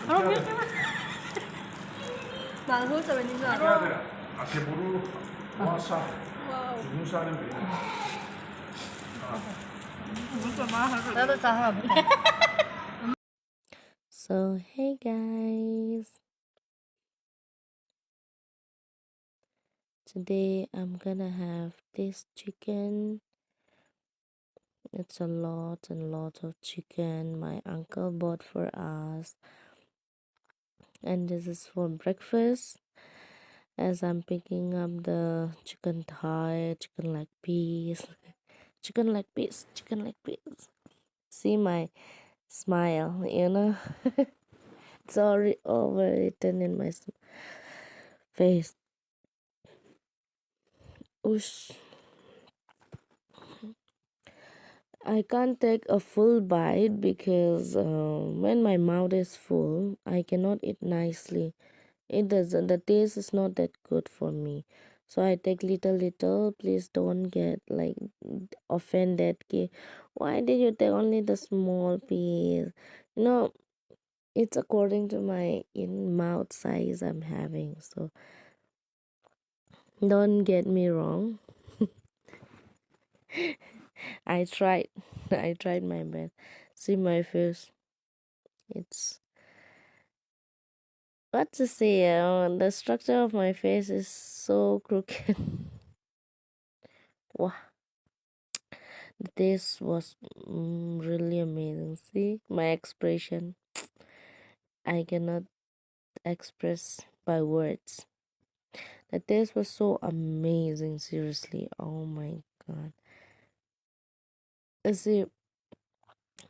Kalau biasa lah. Bagus sama ni lah. Ada asyik buru puasa. Wow. Nusa ni. Lalu saham. So hey guys, today I'm gonna have this chicken. It's a lot and lot of chicken my uncle bought for us, and this is for breakfast. As I'm picking up the chicken thigh, chicken leg piece, chicken leg piece, chicken leg piece. See my smile, you know. It's already overwritten in my face. Oosh. I can't take a full bite because when my mouth is full, I cannot eat nicely. It doesn't. The taste is not that good for me. So I take little. Please don't get like offended. Why did you take only the small piece? You know, it's according to my mouth size I'm having. So don't get me wrong. I tried. I tried my best. See my face. It's what to say. The structure of my face is so crooked. Wow. The taste was really amazing. See my expression. I cannot express by words. The taste was so amazing. Seriously. Oh my god. See,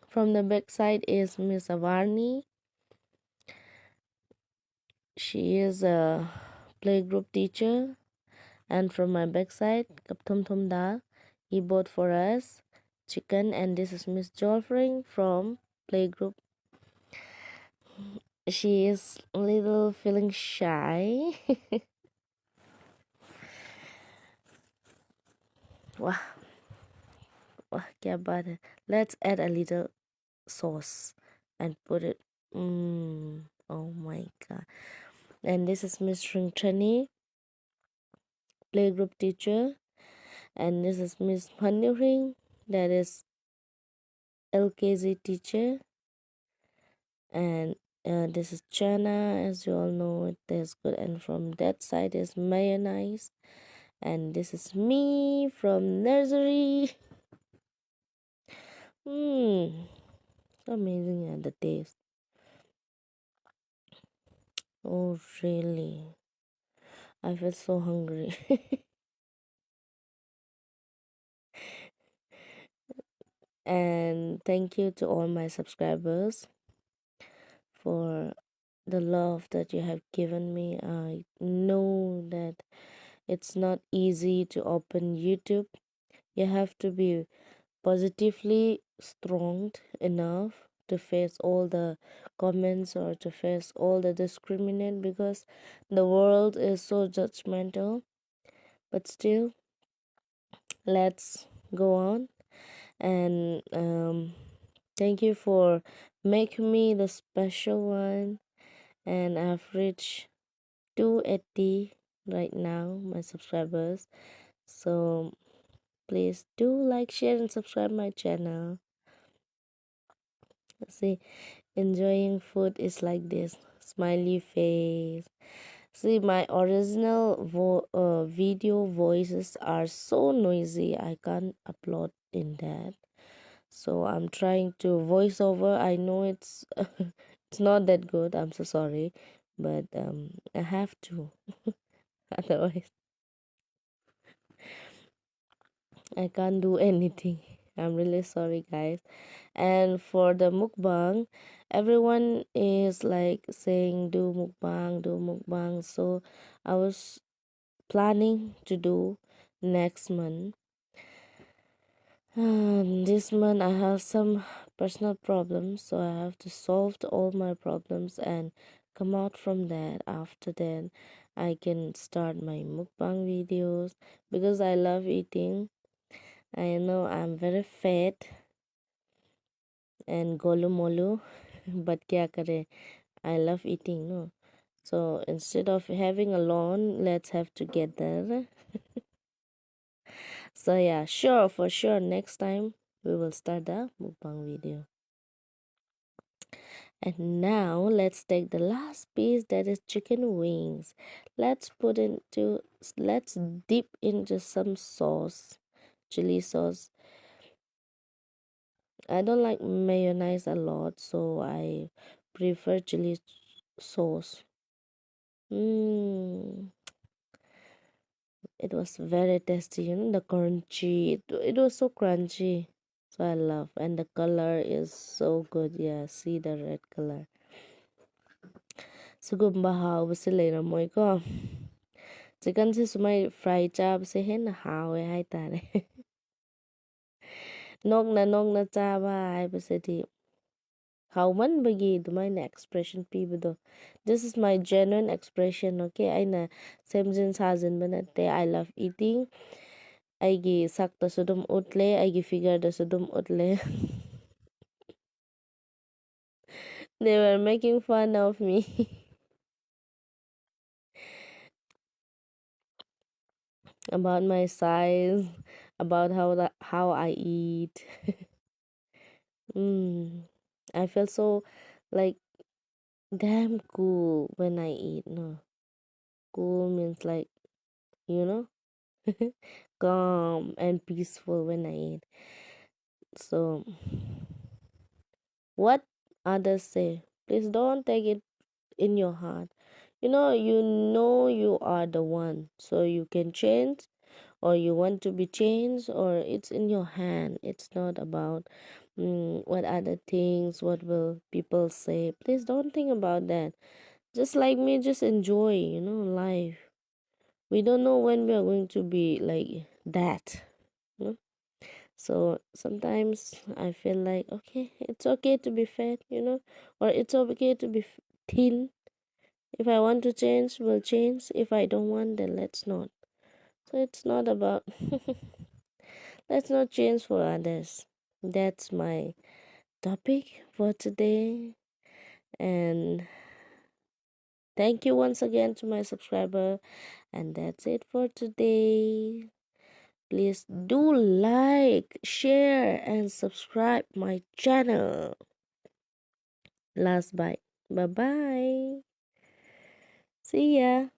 from the back side is Miss Avarni. She is a playgroup teacher. And from my backside, Kapthum Thum Da, he bought for us chicken, and this is Miss Jolfring from playgroup. She is a little feeling shy. Wow, kya baat hai. Let's add a little sauce and put it. Oh my god. And this is Miss Shringchani, playgroup teacher, and this is Miss Phanuring, that is LKG teacher, and this is Chana, as you all know it tastes good, and from that side is mayonnaise, and this is me from nursery. Amazing the taste. Oh really, I feel so hungry. And thank you to all my subscribers for the love that you have given me. I know that it's not easy to open YouTube. You have to be positively strong enough to face all the comments or to face all the discriminate, because the world is so judgmental. But still, let's go on. And thank you for making me the special one. And I've reached 280 right now, my subscribers. So please do like, share, and subscribe my channel. See, enjoying food is like this smiley face. See, my original video voices are so noisy, I can't upload in that. So I'm trying to voice over. I know it's it's not that good, I'm so sorry, but I have to. Otherwise I can't do anything. I'm really sorry guys. And for the mukbang, everyone is like saying do mukbang. So I was planning to do next month. This month I have some personal problems, so I have to solve all my problems and come out from that. After that I can start my mukbang videos, because I love eating. I know I'm very fat and golu molu, but kya kare, I love eating, no? So instead of having alone, let's have together. So yeah, sure, for sure, next time we will start the mukbang video. And now let's take the last piece, that is chicken wings. Let's dip into some sauce, chili sauce. I don't like mayonnaise a lot, so I prefer chili sauce. It was very tasty, the crunchy. It was so crunchy. So I love, and the color is so good. Yeah, see the red color. Sigumba hawbase leiramoiko. Chicken se sumai fry chabase hena hawe haitare. Nokna chaba haibasedi. Haumanbagi dumaina expression pibado. This is my genuine expression, okay? Aina semjin sajin banate. I love eating. Aigi sakta sudum utle, aigi figure da sudum utle. They were making fun of me. About my size, about how I eat. I feel so like damn cool when I eat. No, cool means like, you know, calm and peaceful when I eat. So, what others say, please don't take it in your heart. You know you are the one, so you can change, or you want to be changed, or it's in your hand. It's not about what other things, what will people say. Please don't think about that. Just like me, just enjoy, life. We don't know when we are going to be like that. So sometimes I feel like, okay, it's okay to be fat, or it's okay to be thin. If I want to change, we'll change. If I don't want, then let's not. So it's not about let's not change for others. That's my topic for today. And thank you once again to my subscriber. And that's it for today. Please do like, share, and subscribe my channel. Last bite. Bye bye. See ya.